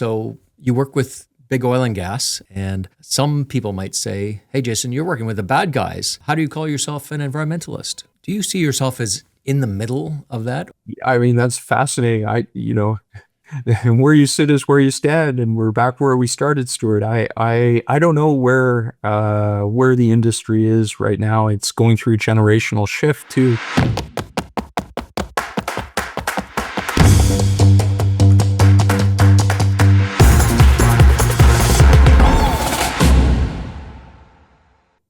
So you work with big oil and gas, and some people might say, hey, Jason, you're working with the bad guys. How do you call yourself an environmentalist? Do you see yourself as in the middle of that? I mean, that's fascinating. And where you sit is where you stand, and we're back where we started, Stewart. I don't know where the industry is right now. It's going through a generational shift too.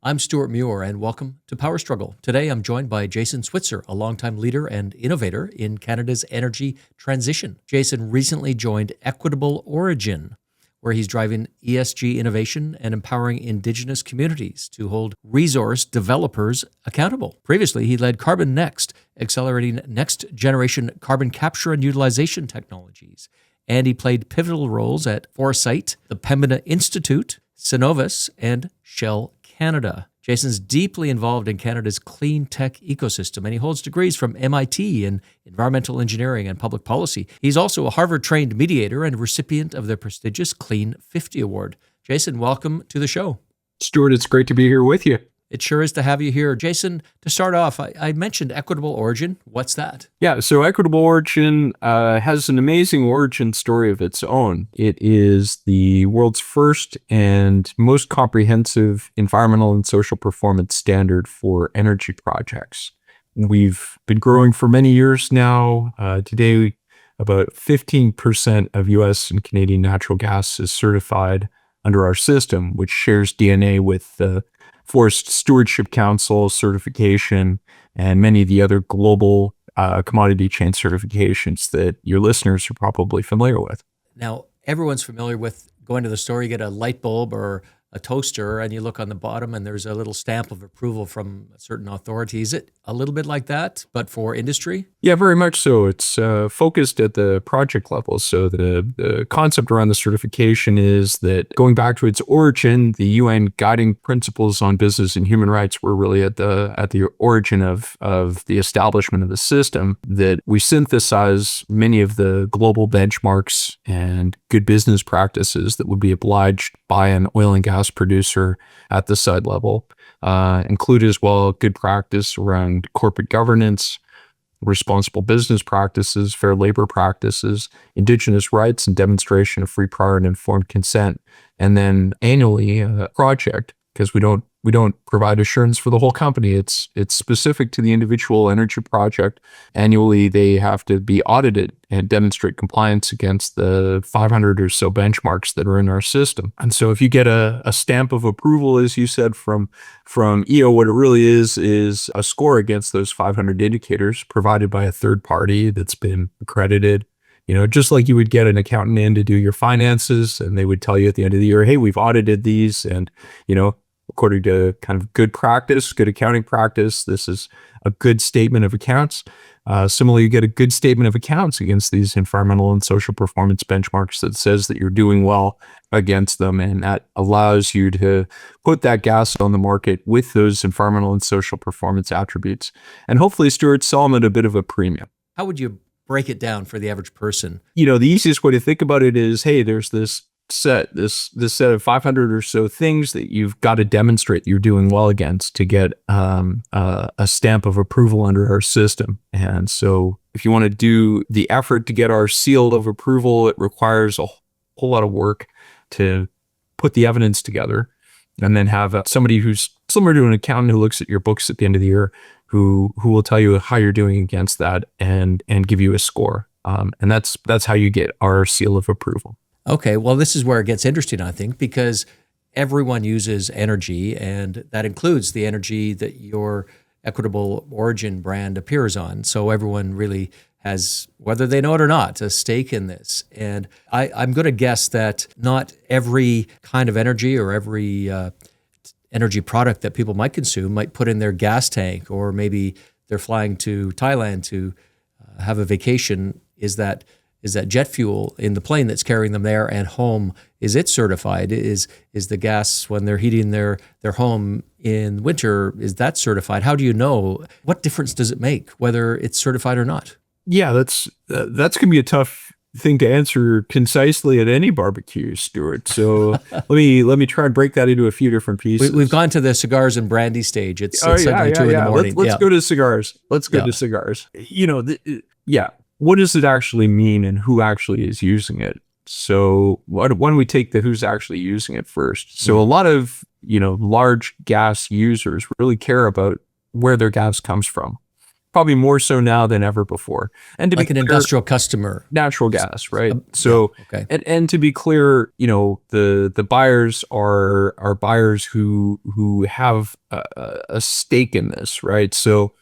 I'm Stewart Muir, and welcome to Power Struggle. Today, I'm joined by Jason Switzer, a longtime leader and innovator in Canada's energy transition. Jason recently joined Equitable Origin, where he's driving ESG innovation and empowering Indigenous communities to hold resource developers accountable. Previously, he led Carbon Next, accelerating next-generation carbon capture and utilization technologies. And he played pivotal roles at Foresight, the Pembina Institute, Cenovus, and Shell Canada. Jason's deeply involved in Canada's clean tech ecosystem, and he holds degrees from MIT in environmental engineering and public policy. He's also a Harvard-trained mediator and recipient of the prestigious Clean 50 Award. Jason, welcome to the show. Stewart, it's great to be here with you. It sure is to have you here. Jason, to start off, I mentioned Equitable Origin. What's that? Yeah, so Equitable Origin has an amazing origin story of its own. It is the world's first and most comprehensive environmental and social performance standard for energy projects. We've been growing for many years now. Today, about 15% of US and Canadian natural gas is certified under our system, which shares DNA with the Forest Stewardship Council certification and many of the other global commodity chain certifications that your listeners are probably familiar with. Now, everyone's familiar with going to the store, you get a light bulb or a toaster, and you look on the bottom and there's a little stamp of approval from a certain authority. Is it a little bit like that, but for industry? Yeah, very much so. It's focused at the project level. So the concept around the certification is that going back to its origin, the UN guiding principles on business and human rights were really at the origin of the establishment of the system, that we synthesize many of the global benchmarks and good business practices that would be obliged by an oil and gas producer at the site level, include as well good practice around corporate governance, responsible business practices, fair labor practices, Indigenous rights, and demonstration of free, prior, and informed consent. And then annually, a project, because we don't provide assurance for the whole company. It's specific to the individual energy project. Annually, they have to be audited and demonstrate compliance against the 500 or so benchmarks that are in our system. And so if you get a stamp of approval, as you said, from EO, what it really is a score against those 500 indicators provided by a third party that's been accredited. You know, just like you would get an accountant in to do your finances, and they would tell you at the end of the year, hey, we've audited these, and, you know, according to kind of good practice, good accounting practice, this is a good statement of accounts. Similarly, you get a good statement of accounts against these environmental and social performance benchmarks that says that you're doing well against them, and that allows you to put that gas on the market with those environmental and social performance attributes, and hopefully, Stewart, sell them at a bit of a premium. How would you break it down for the average person? You know, the easiest way to think about it is, hey, there's this set of 500 or so things that you've got to demonstrate you're doing well against to get a stamp of approval under our system. And so if you want to do the effort to get our seal of approval, it requires a whole lot of work to put the evidence together, and then have somebody who's similar to an accountant who looks at your books at the end of the year, who will tell you how you're doing against that and give you a score. And that's how you get our seal of approval. Okay, well, this is where it gets interesting, I think, because everyone uses energy, and that includes the energy that your Equitable Origin brand appears on. So everyone really has, whether they know it or not, a stake in this. And I'm going to guess that not every kind of energy or every energy product that people might consume might put in their gas tank, or maybe they're flying to Thailand to have a vacation. Is that jet fuel in the plane that's carrying them there and home, is it certified? Is the gas when they're heating their home in winter, is that certified? How do you know? What difference does it make whether it's certified or not? Yeah, that's going to be a tough thing to answer concisely at any barbecue, Stuart. So let me try and break that into a few different pieces. We've gone to the cigars and brandy stage. It's Oh suddenly 2 in the morning. Let's go to cigars. Let's go to cigars. What does it actually mean, and who actually is using it? So why don't we take the who's actually using it first? So a lot of large gas users really care about where their gas comes from, probably more so now than ever before. And to like be an clear, industrial customer, natural gas, right? okay. And to be clear, the buyers are buyers who have a stake in this, right? So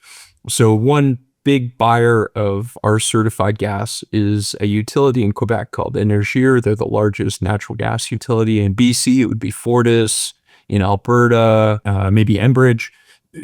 one big buyer of our certified gas is a utility in Quebec called Énergir. They're the largest natural gas utility. In BC, it would be Fortis. In Alberta, maybe Enbridge.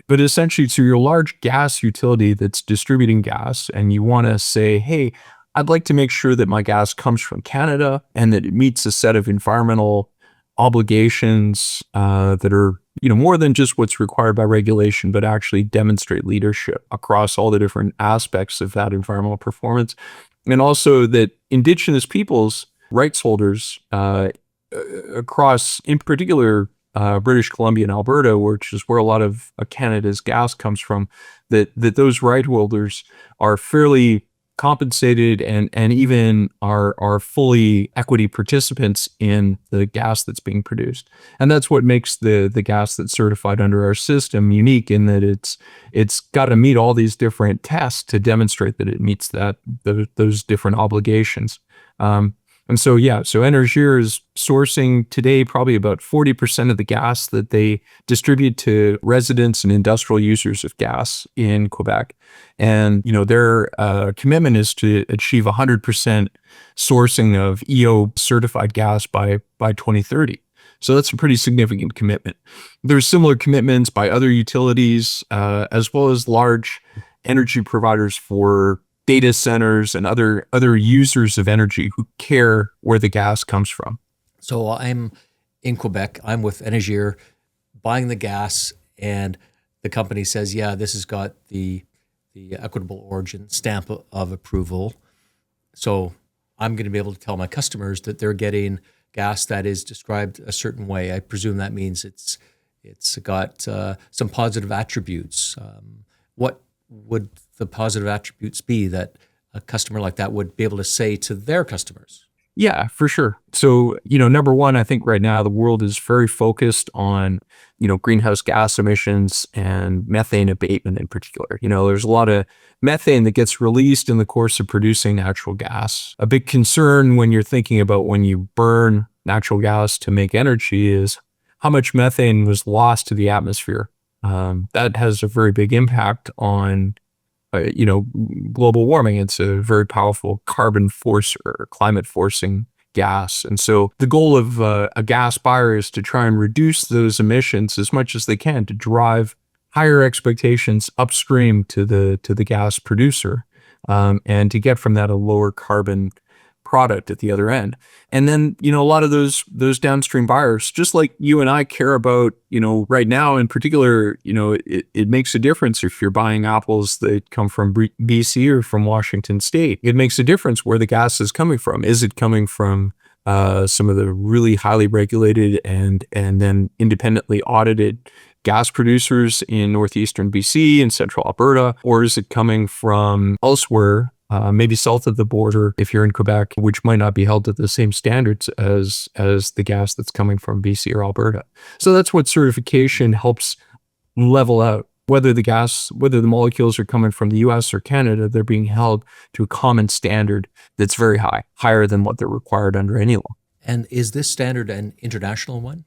But essentially, it's your large gas utility that's distributing gas, and you want to say, hey, I'd like to make sure that my gas comes from Canada and that it meets a set of environmental obligations that are more than just what's required by regulation, but actually demonstrate leadership across all the different aspects of that environmental performance. And also that Indigenous peoples, rights holders across, in particular, British Columbia and Alberta, which is where a lot of Canada's gas comes from, that those right holders are fairly compensated and even are fully equity participants in the gas that's being produced. And that's what makes the gas that's certified under our system unique, in that it's got to meet all these different tests to demonstrate that it meets those different obligations. And so Énergir is sourcing today probably about 40% of the gas that they distribute to residents and industrial users of gas in Quebec. And, their commitment is to achieve 100% sourcing of EO certified gas by 2030. So that's a pretty significant commitment. There's similar commitments by other utilities, as well as large energy providers for data centers and other users of energy who care where the gas comes from. So I'm in Quebec. I'm with Énergir, buying the gas, and the company says, yeah, this has got the equitable origin stamp of approval. So I'm going to be able to tell my customers that they're getting gas that is described a certain way. I presume that means it's got some positive attributes. What would the positive attributes be that a customer like that would be able to say to their customers? Yeah, for sure. So, number one, I think right now the world is very focused on, greenhouse gas emissions and methane abatement in particular. There's a lot of methane that gets released in the course of producing natural gas. A big concern when you're thinking about when you burn natural gas to make energy is how much methane was lost to the atmosphere. That has a very big impact on, global warming. It's a very powerful carbon forcer, climate forcing gas. And so the goal of a gas buyer is to try and reduce those emissions as much as they can to drive higher expectations upstream to the gas producer, and to get from that a lower carbon product at the other end. And then, a lot of those downstream buyers, just like you and I care about, right now in particular, it makes a difference if you're buying apples that come from BC or from Washington State. It makes a difference where the gas is coming from. Is it coming from some of the really highly regulated and then independently audited gas producers in northeastern BC and central Alberta, or is it coming from elsewhere? Maybe south of the border, if you're in Quebec, which might not be held to the same standards as the gas that's coming from BC or Alberta. So that's what certification helps level out. Whether the molecules are coming from the US or Canada, they're being held to a common standard that's very high, higher than what they're required under any law. And is this standard an international one?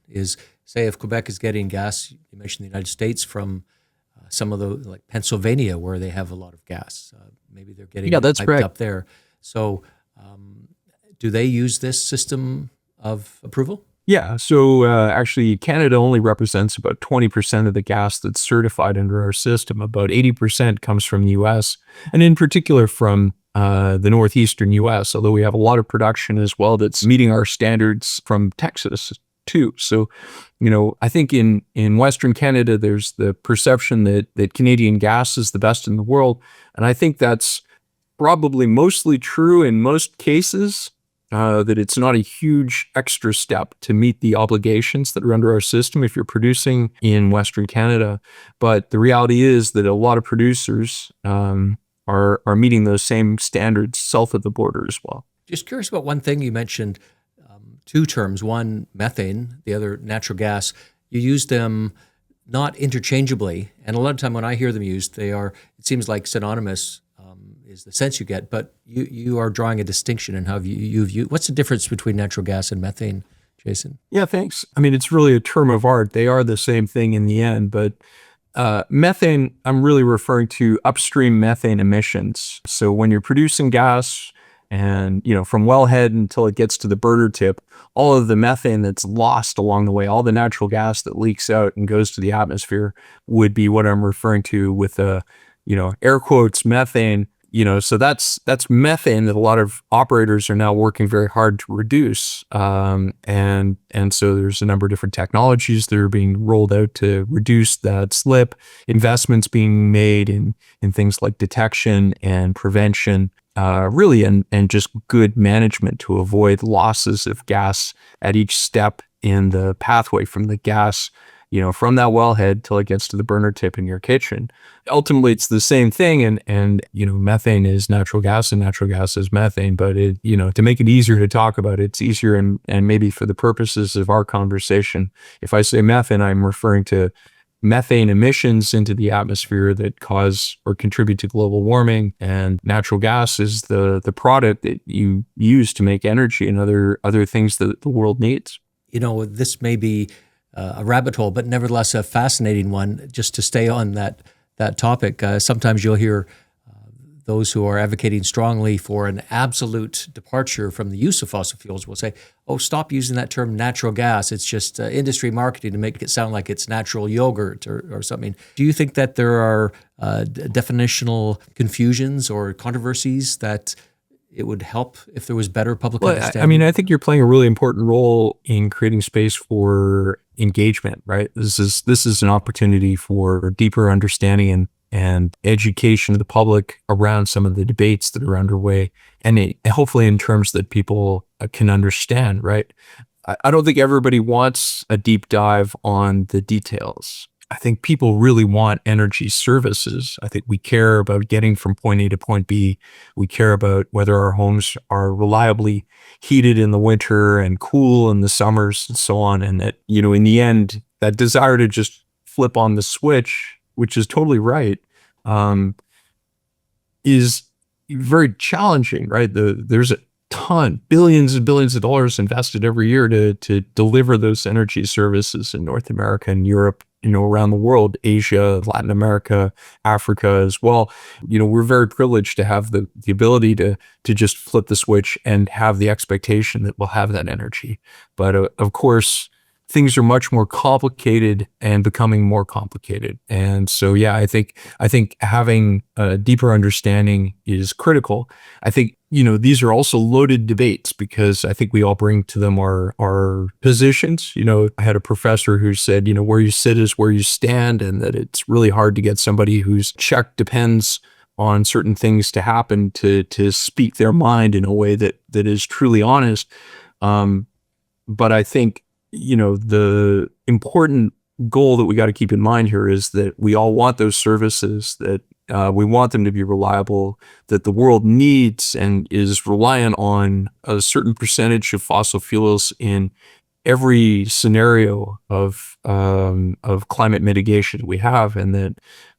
Say if Quebec is getting gas, you mentioned the United States, from some of the, like Pennsylvania, where they have a lot of gas. Maybe they're getting that's piped correct. up there. So do they use this system of approval? Yeah, so actually Canada only represents about 20% of the gas that's certified under our system. About 80% comes from the US, and in particular from the northeastern US, although we have a lot of production as well that's meeting our standards from Texas too. So, I think in Western Canada, there's the perception that Canadian gas is the best in the world. And I think that's probably mostly true in most cases, that it's not a huge extra step to meet the obligations that are under our system if you're producing in Western Canada. But the reality is that a lot of producers are meeting those same standards south of the border as well. Just curious about one thing you mentioned, two terms, one methane, the other natural gas. You use them not interchangeably, and a lot of time when I hear them used, they are, it seems like synonymous is the sense you get, but you are drawing a distinction in how you've used. What's the difference between natural gas and methane, Jason? Yeah, thanks. I mean, it's really a term of art. They are the same thing in the end, but methane, I'm really referring to upstream methane emissions. So when you're producing gas and, from wellhead until it gets to the burner tip, all of the methane that's lost along the way, all the natural gas that leaks out and goes to the atmosphere would be what I'm referring to with air quotes, methane. So that's methane that a lot of operators are now working very hard to reduce. And so there's a number of different technologies that are being rolled out to reduce that slip, investments being made in things like detection and prevention, really, and just good management to avoid losses of gas at each step in the pathway from the gas, from that wellhead till it gets to the burner tip in your kitchen. Ultimately, it's the same thing. And methane is natural gas and natural gas is methane. But to make it easier to talk about, it's easier and maybe for the purposes of our conversation, if I say methane, I'm referring to methane emissions into the atmosphere that cause or contribute to global warming. And natural gas is the product that you use to make energy and other things that the world needs. This may be a rabbit hole, but nevertheless a fascinating one. Just to stay on that topic, sometimes you'll hear those who are advocating strongly for an absolute departure from the use of fossil fuels will say, "Oh, stop using that term natural gas. It's just industry marketing to make it sound like it's natural yogurt or something." Do you think that there are definitional confusions or controversies that it would help if there was better public understanding? I mean, I think you're playing a really important role in creating space for engagement, right? This is an opportunity for deeper understanding and education of the public around some of the debates that are underway, and hopefully in terms that people can understand, right? I don't think everybody wants a deep dive on the details. I think people really want energy services. I think we care about getting from point A to point B. We care about whether our homes are reliably heated in the winter and cool in the summers and so on. And that, in the end, that desire to just flip on the switch, which is totally right, is very challenging, right? There's a ton, billions and billions of dollars invested every year to deliver those energy services in North America and Europe, around the world, Asia, Latin America, Africa as well. We're very privileged to have the ability to just flip the switch and have the expectation that we'll have that energy. But of course, things are much more complicated and becoming more complicated. And so, yeah, I think having a deeper understanding is critical. I think, these are also loaded debates because I think we all bring to them our positions. I had a professor who said, where you sit is where you stand, and that it's really hard to get somebody whose check depends on certain things to happen to speak their mind in a way that is truly honest. But I think, the important goal that we got to keep in mind here is that we all want those services, that we want them to be reliable, that the world needs and is reliant on a certain percentage of fossil fuels in every scenario of climate mitigation we have, and that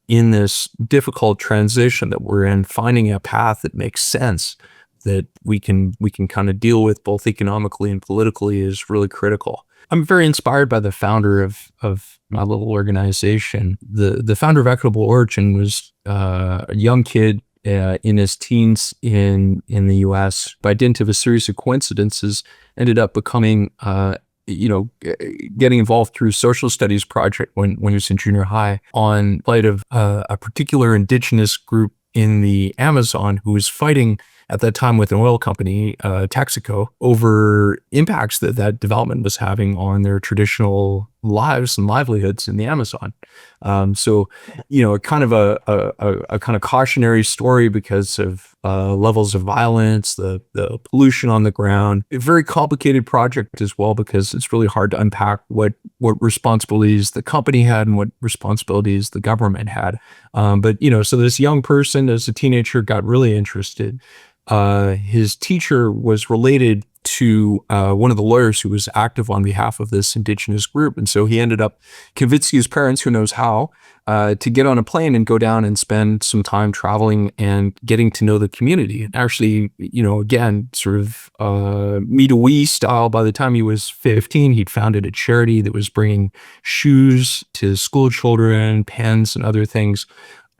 in this difficult transition that we're in, finding a path that makes sense, that we can kind of deal with both economically and politically is really critical. I'm very inspired by the founder of my little organization. The founder of Equitable Origin was a young kid in his teens in the U.S. By dint of a series of coincidences, ended up becoming, getting involved through a social studies project when he was in junior high on plight of a particular Indigenous group in the Amazon who was fighting at that time with an oil company, Texaco, over impacts that that development was having on their traditional lives and livelihoods in the Amazon. So, kind of a kind of cautionary story because of levels of violence, the pollution on the ground. A very complicated project as well because it's really hard to unpack what responsibilities the company had and what responsibilities the government had. But so this young person as a teenager got really interested. His teacher was related to one of the lawyers who was active on behalf of this Indigenous group. And so he ended up convincing his parents, who knows how, to get on a plane and go down and spend some time traveling and getting to know the community. And actually, again, sort of me-to-we style, by the time he was 15, he'd founded a charity that was bringing shoes to school children, pens, and other things.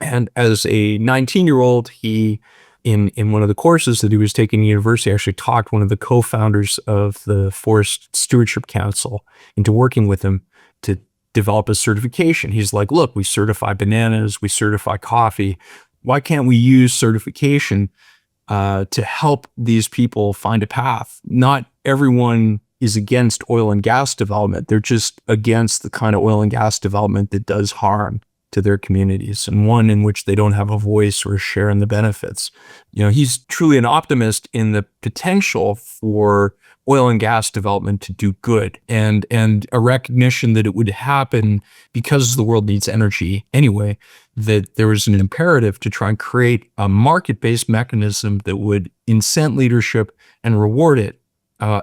And as a 19-year-old, he in one of the courses that he was taking at university, actually talked one of the co-founders of the Forest Stewardship Council into working with him to develop a certification. He's like, look, we certify bananas, we certify coffee. Why can't we use certification to help these people find a path? Not everyone is against oil and gas development. They're just against the kind of oil and gas development that does harm to their communities, and one in which they don't have a voice or a share in the benefits. He's truly an optimist in the potential for oil and gas development to do good, and a recognition that it would happen because the world needs energy anyway, that there was an imperative to try and create a market-based mechanism that would incent leadership and reward it.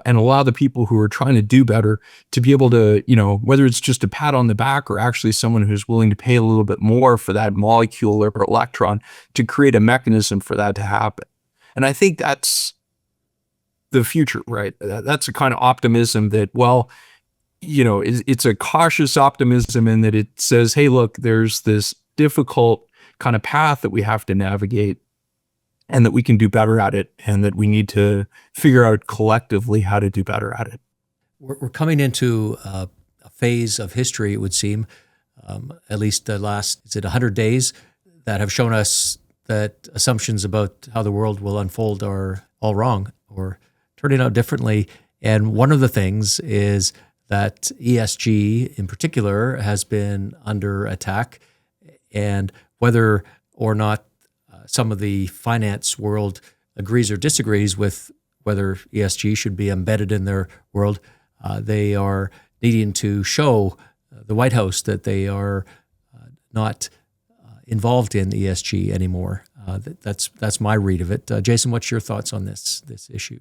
And allow the people who are trying to do better to be able to, whether it's just a pat on the back or actually someone who's willing to pay a little bit more for that molecule or electron, to create a mechanism for that to happen. And I think that's the future, right? That's a kind of optimism that, it's a cautious optimism in that it says, hey, look, there's this difficult kind of path that we have to navigate, and that we can do better at it, and that we need to figure out collectively how to do better at it. We're coming into a phase of history, it would seem, at least the last, 100 days, that have shown us that assumptions about how the world will unfold are all wrong or turning out differently. And one of the things is that ESG in particular has been under attack, and whether or not some of the finance world agrees or disagrees with whether ESG should be embedded in their world, they are needing to show the White House that they are not involved in ESG anymore. That's my read of it. Jason, what's your thoughts on this issue?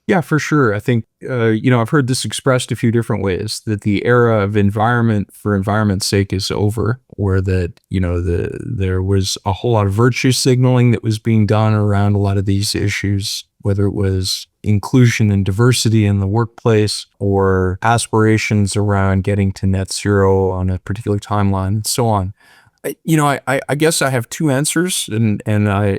Yeah, for sure. I think, I've heard this expressed a few different ways, that the era of environment for environment's sake is over, or that, there was a whole lot of virtue signaling that was being done around a lot of these issues, whether it was inclusion and diversity in the workplace or aspirations around getting to net zero on a particular timeline and so on. I guess I have two answers, and I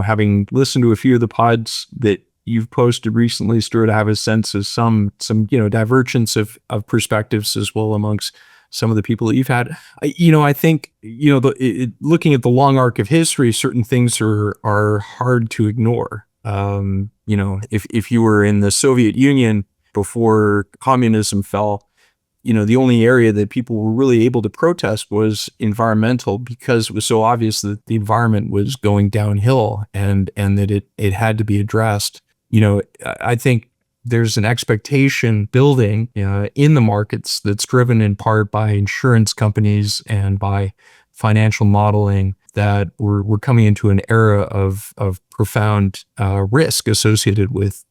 having listened to a few of the pods that you've posted recently, Stuart, I have a sense of some divergence of perspectives as well amongst some of the people that you've had. I think, looking at the long arc of history, certain things are hard to ignore. If you were in the Soviet Union before communism fell, the only area that people were really able to protest was environmental, because it was so obvious that the environment was going downhill and that it had to be addressed. I think there's an expectation building in the markets that's driven in part by insurance companies and by financial modeling, that we're coming into an era of profound risk associated with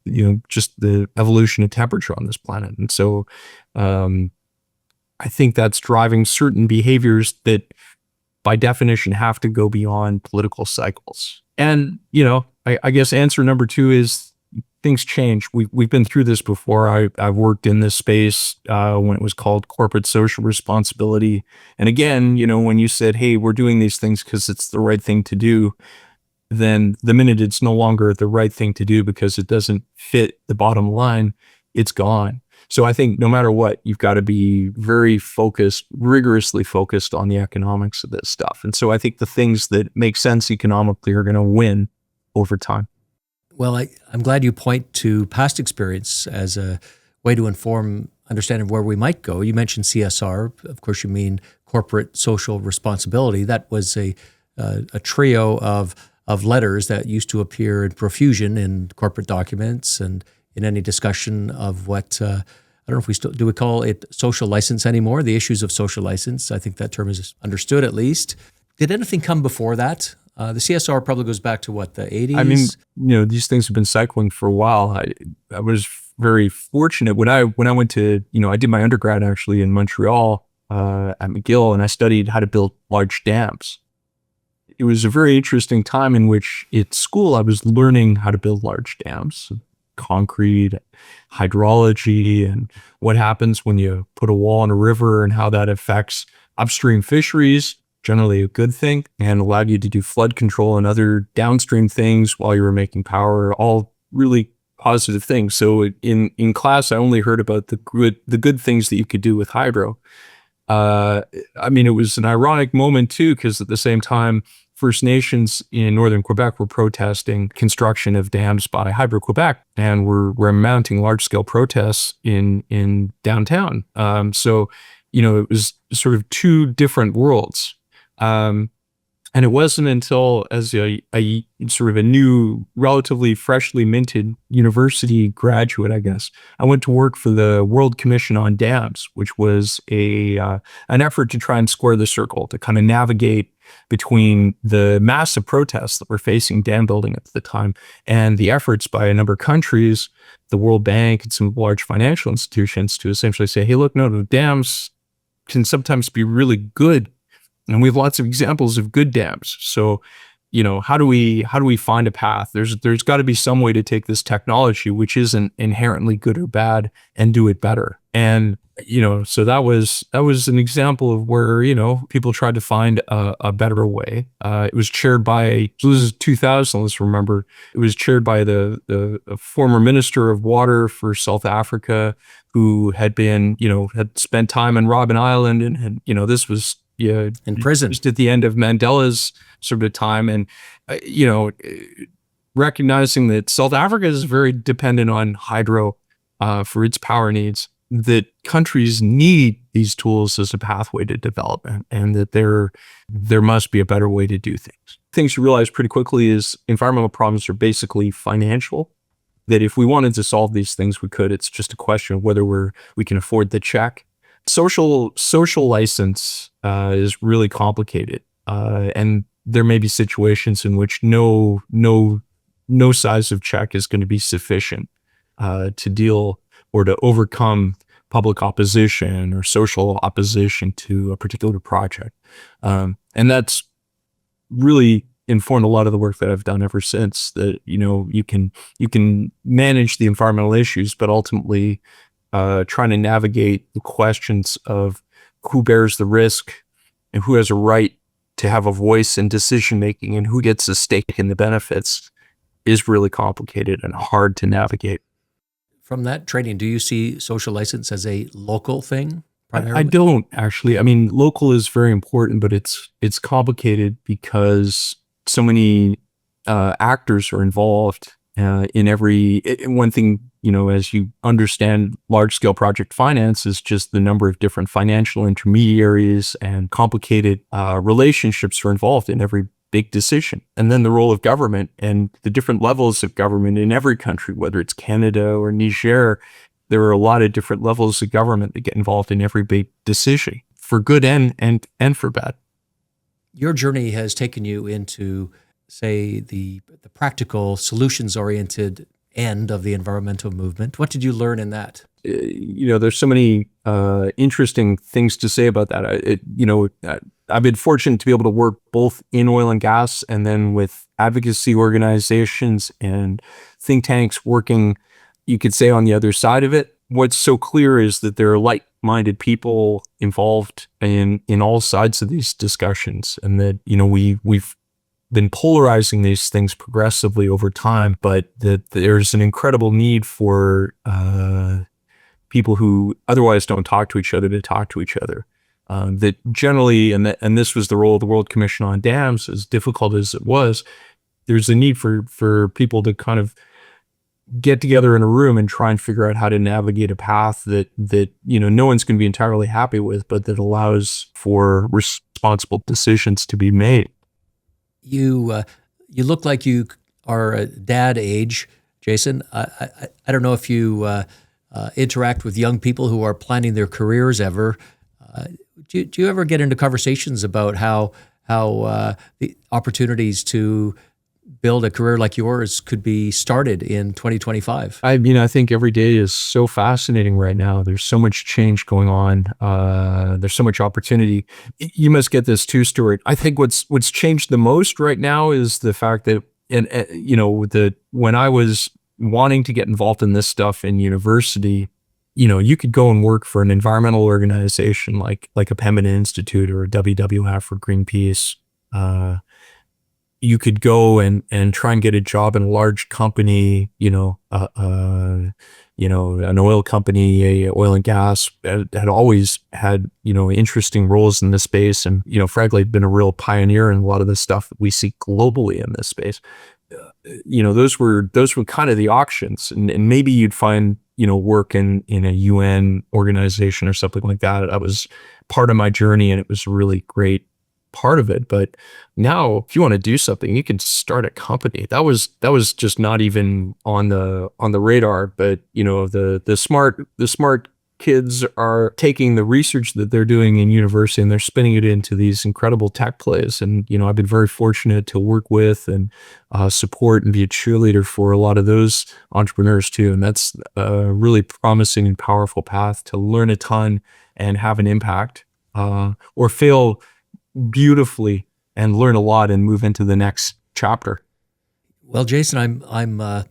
just the evolution of temperature on this planet. And so I think that's driving certain behaviors that by definition have to go beyond political cycles. And I guess answer number two is, things change. We've been through this before. I've worked in this space when it was called corporate social responsibility. And again, when you said, hey, we're doing these things because it's the right thing to do, then the minute it's no longer the right thing to do because it doesn't fit the bottom line, it's gone. So I think no matter what, you've got to be very focused, rigorously focused on the economics of this stuff. And so I think the things that make sense economically are going to win over time. Well, I'm glad you point to past experience as a way to inform understanding where we might go. You mentioned CSR. Of course, you mean corporate social responsibility. That was a trio of letters that used to appear in profusion in corporate documents and in any discussion of what I don't know if we still do we call it social license anymore. The issues of social license. I think that term is understood at least. Did anything come before that? The CSR probably goes back to what, the 80s? I mean, these things have been cycling for a while. I was very fortunate when I went to, I did my undergrad actually in Montreal at McGill, and I studied how to build large dams. It was a very interesting time in which at school I was learning how to build large dams, concrete, hydrology, and what happens when you put a wall in a river and how that affects upstream fisheries. Generally a good thing, and allowed you to do flood control and other downstream things while you were making power, all really positive things. So in class, I only heard about the good things that you could do with hydro. I mean, it was an ironic moment too, because at the same time, First Nations in northern Quebec were protesting construction of dams by Hydro-Quebec, and were mounting large-scale protests in downtown. So, it was sort of two different worlds. And it wasn't until as a sort of a new, relatively freshly minted university graduate, I guess, I went to work for the World Commission on Dams, which was an effort to try and square the circle, to kind of navigate between the massive protests that were facing dam building at the time and the efforts by a number of countries, the World Bank and some large financial institutions, to essentially say, hey, look, no, the dams can sometimes be really good. And we have lots of examples of good dams. So, how do we find a path? There's got to be some way to take this technology, which isn't inherently good or bad, and do it better. And, so that was an example of where, people tried to find a better way. It was chaired by, this was 2000, let's remember, it was chaired by the former Minister of Water for South Africa, who had been, had spent time in Robben Island, and had, this was, in prison, just at the end of Mandela's sort of time, and recognizing that South Africa is very dependent on hydro for its power needs, that countries need these tools as a pathway to development, and that there must be a better way to do things. Things you realize pretty quickly is environmental problems are basically financial. That if we wanted to solve these things, we could. It's just a question of whether we can afford the check. Social license is really complicated, and there may be situations in which no size of check is going to be sufficient to deal or to overcome public opposition or social opposition to a particular project, and that's really informed a lot of the work that I've done ever since. That you can manage the environmental issues, but ultimately trying to navigate the questions of who bears the risk and who has a right to have a voice in decision making and who gets a stake in the benefits is really complicated and hard to navigate. From that training, do you see social license as a local thing primarily? I don't actually. I mean, local is very important, but it's complicated because so many actors are involved in every one thing. As you understand large-scale project finance is just the number of different financial intermediaries and complicated relationships are involved in every big decision. And then the role of government and the different levels of government in every country, whether it's Canada or Niger, there are a lot of different levels of government that get involved in every big decision, for good and for bad. Your journey has taken you into, say, the practical, solutions-oriented end of the environmental movement. What did you learn in that? There's so many interesting things to say about that. I've been fortunate to be able to work both in oil and gas and then with advocacy organizations and think tanks working, you could say, on the other side of it. What's so clear is that there are like-minded people involved in all sides of these discussions, and that we've been polarizing these things progressively over time, but that there's an incredible need for people who otherwise don't talk to each other to talk to each other. That generally, and this was the role of the World Commission on Dams, as difficult as it was, there's a need for people to kind of get together in a room and try and figure out how to navigate a path that no one's going to be entirely happy with, but that allows for responsible decisions to be made. You look like you are a dad age, Jason. I don't know if you interact with young people who are planning their careers ever. Do you ever get into conversations about how the opportunities to build a career like yours could be started in 2025? I think every day is so fascinating right now. There's so much change going on. There's so much opportunity. You must get this too, Stewart. I think what's changed the most right now is the fact that, when I was wanting to get involved in this stuff in university, you could go and work for an environmental organization like a Pembina Institute or a WWF or Greenpeace. You could go and try and get a job in a large company, an oil company, oil and gas, had always had, interesting roles in this space. And, frankly, been a real pioneer in a lot of the stuff that we see globally in this space. Those were kind of the options. And maybe you'd find, work in a UN organization or something like that. That was part of my journey, and it was a really great part of it. But now, if you want to do something, you can start a company. That was just not even on the radar. But the smart kids are taking the research that they're doing in university and they're spinning it into these incredible tech plays. And I've been very fortunate to work with and support and be a cheerleader for a lot of those entrepreneurs too. And that's a really promising and powerful path to learn a ton and have an impact, or fail beautifully and learn a lot and move into the next chapter. Well, Jason, I'm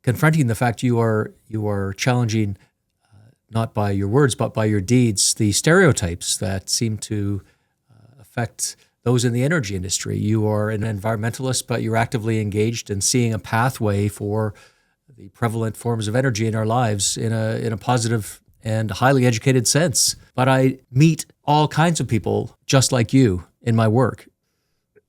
confronting the fact you are challenging, not by your words but by your deeds, the stereotypes that seem to affect those in the energy industry. You are an environmentalist, but you're actively engaged in seeing a pathway for the prevalent forms of energy in our lives in a positive and highly educated sense. But I meet all kinds of people just like you in my work.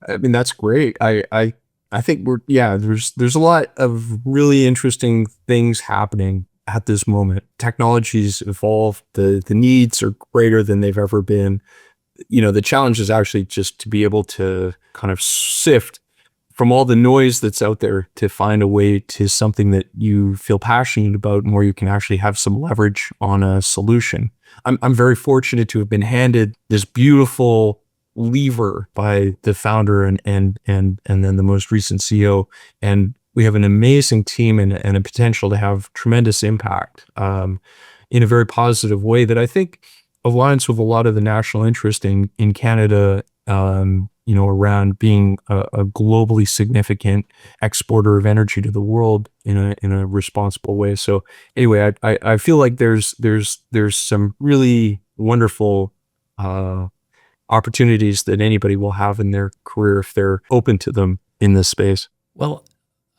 I mean, that's great. I think there's a lot of really interesting things happening at this moment. Technology's evolved. The needs are greater than they've ever been. The challenge is actually just to be able to kind of sift from all the noise that's out there to find a way to something that you feel passionate about and where you can actually have some leverage on a solution. I'm very fortunate to have been handed this beautiful lever by the founder and then the most recent CEO. And we have an amazing team and a potential to have tremendous impact in a very positive way that I think aligns with a lot of the national interest in Canada, around being a globally significant exporter of energy to the world in a responsible way. So anyway, I feel like there's some really wonderful opportunities that anybody will have in their career if they're open to them in this space. Well,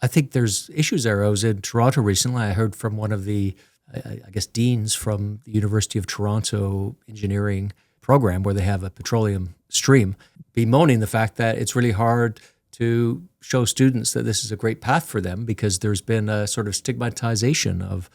I think there's issues there. I was in Toronto recently. I heard from one of the, I guess, deans from the University of Toronto engineering program where they have a petroleum stream, bemoaning the fact that it's really hard to show students that this is a great path for them because there's been a sort of stigmatization of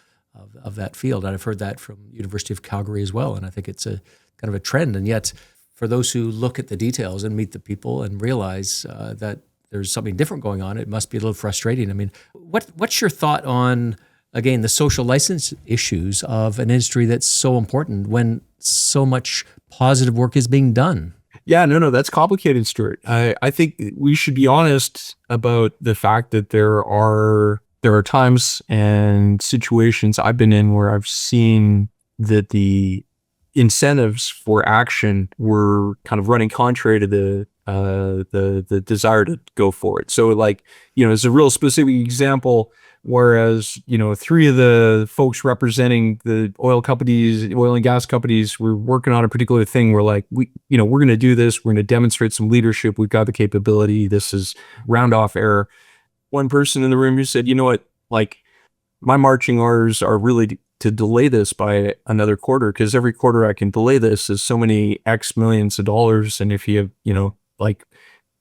that field. And I've heard that from University of Calgary as well. And I think it's a kind of a trend. And yet, for those who look at the details and meet the people and realize that there's something different going on, it must be a little frustrating. I mean, what's your thought on, again, the social license issues of an industry that's so important when so much positive work is being done? Yeah, no, that's complicated, Stuart. I think we should be honest about the fact that there are times and situations I've been in where I've seen that the incentives for action were kind of running contrary to the desire to go forward. So as a real specific example, whereas, three of the folks representing the oil and gas companies were working on a particular thing. We're like, we're going to do this. We're going to demonstrate some leadership. We've got the capability. This is round off error. One person in the room who said, you know what, my marching orders are really to delay this by another quarter, because every quarter I can delay this is so many X millions of dollars. And if you,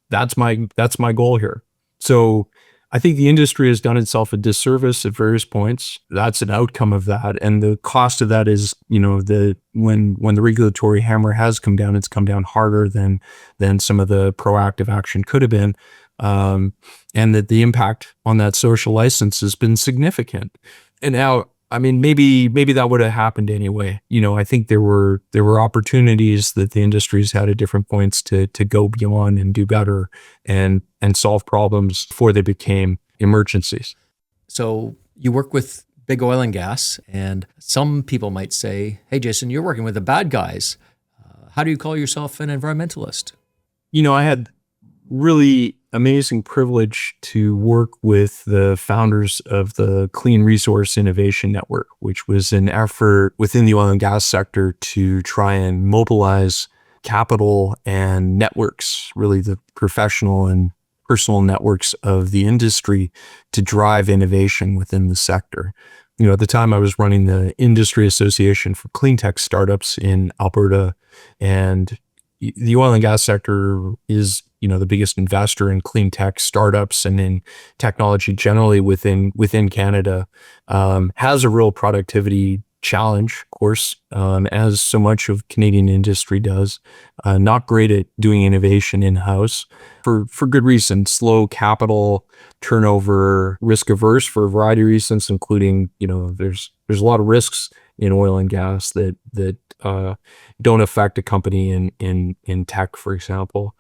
that's my goal here. So I think the industry has done itself a disservice at various points. That's an outcome of that. And the cost of that is, when the regulatory hammer has come down, it's come down harder than some of the proactive action could have been. And that the impact on that social license has been significant. And now, I mean, maybe that would have happened anyway. I think there were opportunities that the industries had at different points to go beyond and do better and solve problems before they became emergencies. So you work with big oil and gas, and some people might say, hey, Jason, you're working with the bad guys. How do you call yourself an environmentalist? I had really amazing privilege to work with the founders of the Clean Resource Innovation Network, which was an effort within the oil and gas sector to try and mobilize capital and networks, really the professional and personal networks of the industry, to drive innovation within the sector. At the time I was running the Industry Association for Clean Tech Startups in Alberta, and the oil and gas sector is, the biggest investor in clean tech startups and in technology generally within Canada, has a real productivity challenge, of course, as so much of Canadian industry does. Not great at doing innovation in-house for good reason. Slow capital turnover, risk averse for a variety of reasons, including, there's a lot of risks in oil and gas that don't affect a company in tech, for example.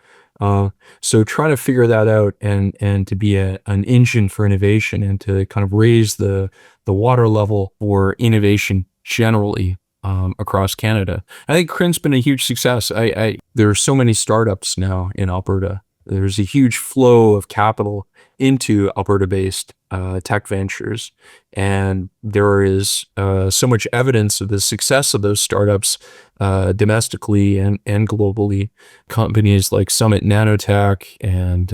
So trying to figure that out and to be an engine for innovation and to kind of raise the water level for innovation generally across Canada. I think CRIN's been a huge success. There are so many startups now in Alberta. There's a huge flow of capital into Alberta-based tech ventures, and there is so much evidence of the success of those startups domestically and globally. Companies like Summit Nanotech and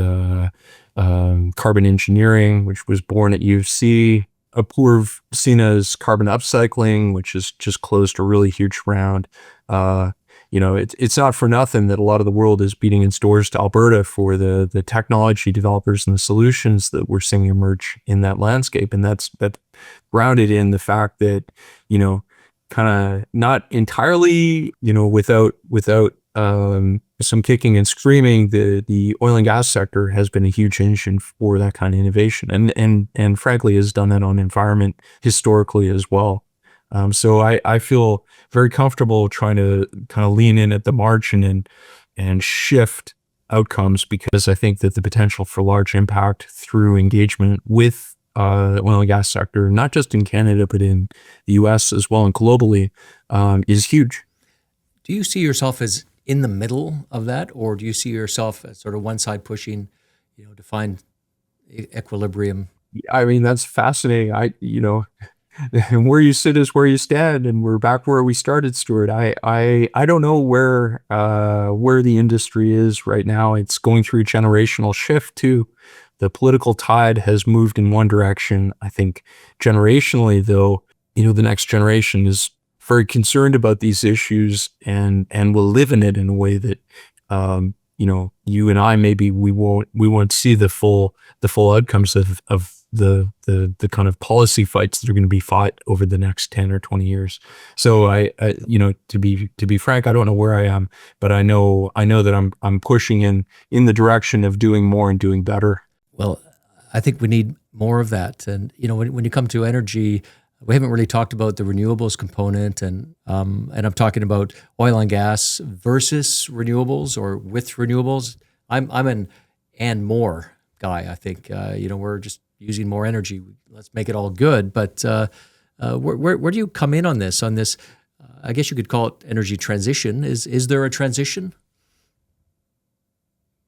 Carbon Engineering, which was born at U of C, Apurv Sina's Carbon Upcycling, which has just closed a really huge round. It's not for nothing that a lot of the world is beating its doors to Alberta for the technology developers and the solutions that we're seeing emerge in that landscape. And that's grounded in the fact that, kind of not entirely, without some kicking and screaming, the oil and gas sector has been a huge engine for that kind of innovation, and frankly has done that on environment historically as well. So I feel very comfortable trying to kind of lean in at the margin and shift outcomes, because I think that the potential for large impact through engagement with the oil and gas sector, not just in Canada, but in the US as well and globally, is huge. Do you see yourself as in the middle of that, or do you see yourself as sort of one side pushing, to find equilibrium? I mean, that's fascinating. And where you sit is where you stand, and we're back where we started, Stewart. I don't know where the industry is right now. It's going through a generational shift too. The political tide has moved in one direction. I think generationally, though, the next generation is very concerned about these issues and will live in it in a way that you and I, maybe we won't see the full outcomes of the kind of policy fights that are going to be fought over the next 10 or 20 years. So to be frank, I don't know where I am, but I know that I'm pushing in the direction of doing more and doing better. Well, I think we need more of that. And when you come to energy, we haven't really talked about the renewables component, and I'm talking about oil and gas versus renewables or with renewables. I'm an and more guy. I think we're just using more energy. Let's make it all good. But where do you come in on this? I guess you could call it energy transition. Is there a transition?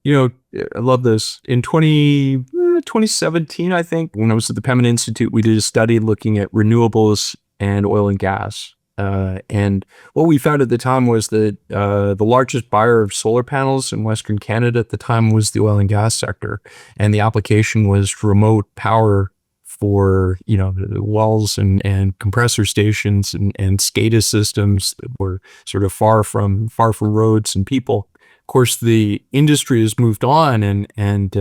I love this. In 2017, I think, when I was at the Pembina Institute, we did a study looking at renewables and oil and gas. And what we found at the time was that the largest buyer of solar panels in Western Canada at the time was the oil and gas sector. And the application was remote power for, the wells and compressor stations and SCADA systems that were sort of far from roads and people. Of course, the industry has moved on, and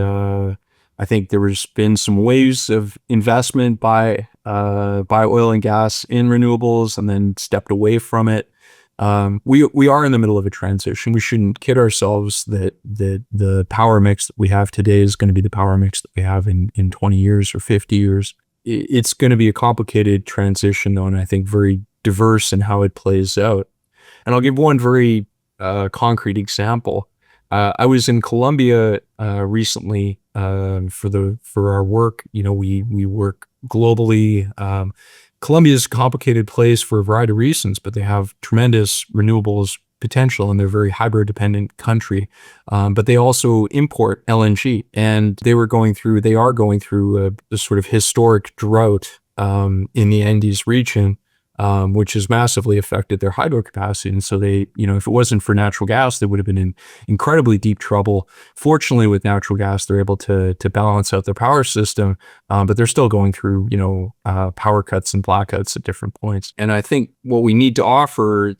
I I think there has been some waves of investment by oil and gas in renewables and then stepped away from it. We are in the middle of a transition. We shouldn't kid ourselves that the power mix that we have today is going to be the power mix that we have in 20 years or 50 years. It's going to be a complicated transition, though, and I think very diverse in how it plays out. And I'll give one very concrete example. I was in Colombia recently for our work. We work globally. Colombia is a complicated place for a variety of reasons, but they have tremendous renewables potential, and they're a very hydro dependent country. But they also import LNG, and they are going through a sort of historic drought in the Andes region, which has massively affected their hydro capacity. And so they, if it wasn't for natural gas, they would have been in incredibly deep trouble. Fortunately, with natural gas, they're able to balance out their power system, but they're still going through, power cuts and blackouts at different points. And I think what we need to offer,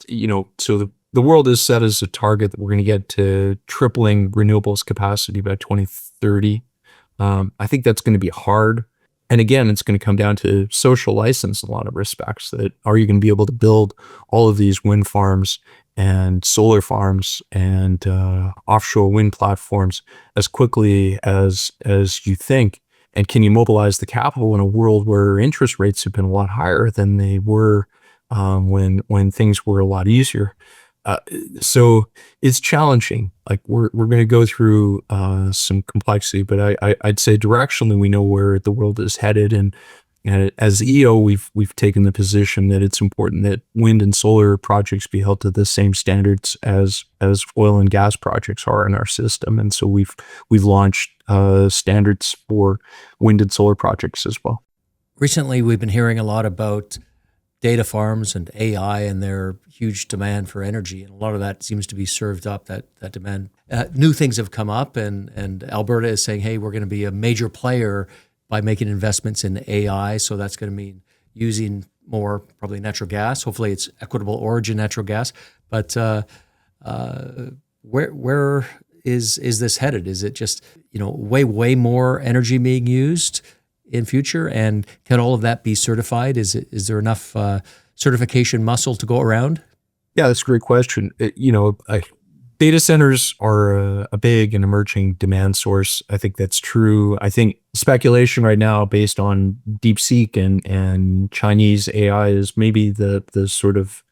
so the world is set as a target that we're going to get to tripling renewables capacity by 2030. I think that's going to be hard. And again, it's going to come down to social license in a lot of respects. That are you going to be able to build all of these wind farms and solar farms and offshore wind platforms as quickly as you think? And can you mobilize the capital in a world where interest rates have been a lot higher than they were when things were a lot easier? So it's challenging. Like we're going to go through some complexity, but I'd say directionally we know where the world is headed, and as EO we've taken the position that it's important that wind and solar projects be held to the same standards as oil and gas projects are in our system, and so we've launched standards for wind and solar projects as well. Recently, we've been hearing a lot about data farms and AI and their huge demand for energy. And a lot of that seems to be served up, that demand. New things have come up, and Alberta is saying, hey, we're going to be a major player by making investments in AI. So that's going to mean using more probably natural gas. Hopefully it's equitable origin natural gas. But where is this headed? Is it just, way more energy being used in future, and can all of that be certified? Is there enough certification muscle to go around? Yeah, that's a great question. Data centers are a big and emerging demand source. I think that's true. I think speculation right now based on DeepSeek and Chinese AI is maybe the sort of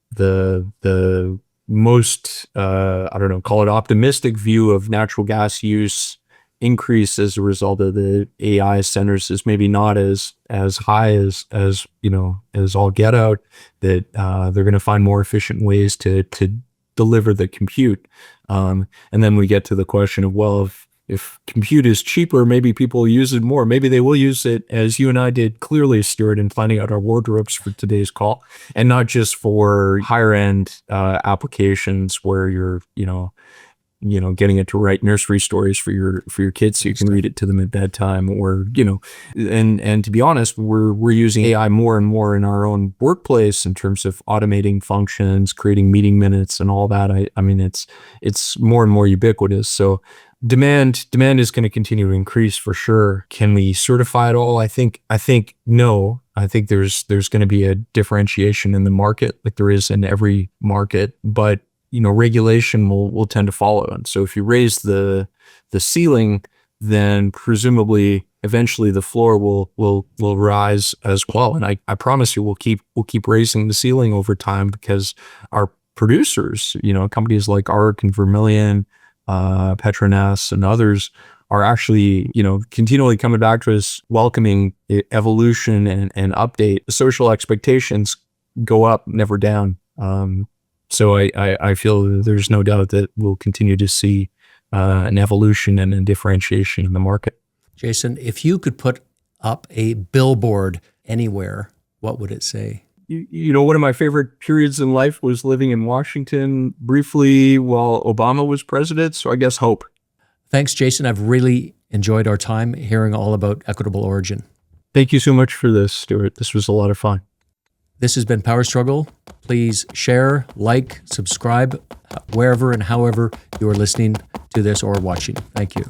the most call it optimistic view of natural gas use increase as a result of the AI centers is maybe not as high as all get out, that they're going to find more efficient ways to deliver the compute. And then we get to the question of, well, if compute is cheaper, maybe people will use it more. Maybe they will use it, as you and I did clearly, Stewart, in planning out our wardrobes for today's call, and not just for higher end applications where you're, getting it to write nursery stories for your kids so you can read it to them at bedtime, or, and to be honest, we're using AI more and more in our own workplace in terms of automating functions, creating meeting minutes and all that. I mean, it's more and more ubiquitous. So demand is going to continue to increase for sure. Can we certify it all? I think no. I think there's going to be a differentiation in the market, like there is in every market, but regulation will tend to follow. And so if you raise the ceiling, then presumably eventually the floor will rise as well. And I promise you we'll keep raising the ceiling over time, because our producers, companies like ARC and Vermilion, Petronas and others are actually, continually coming back to us, welcoming evolution and update. Social expectations go up, never down. So I feel there's no doubt that we'll continue to see an evolution and a differentiation in the market. Jason, if you could put up a billboard anywhere, what would it say? One of my favorite periods in life was living in Washington briefly while Obama was president. So I guess hope. Thanks, Jason. I've really enjoyed our time hearing all about equitable origin. Thank you so much for this, Stewart. This was a lot of fun. This has been Power Struggle. Please share, like, subscribe, wherever and however you are listening to this or watching. Thank you.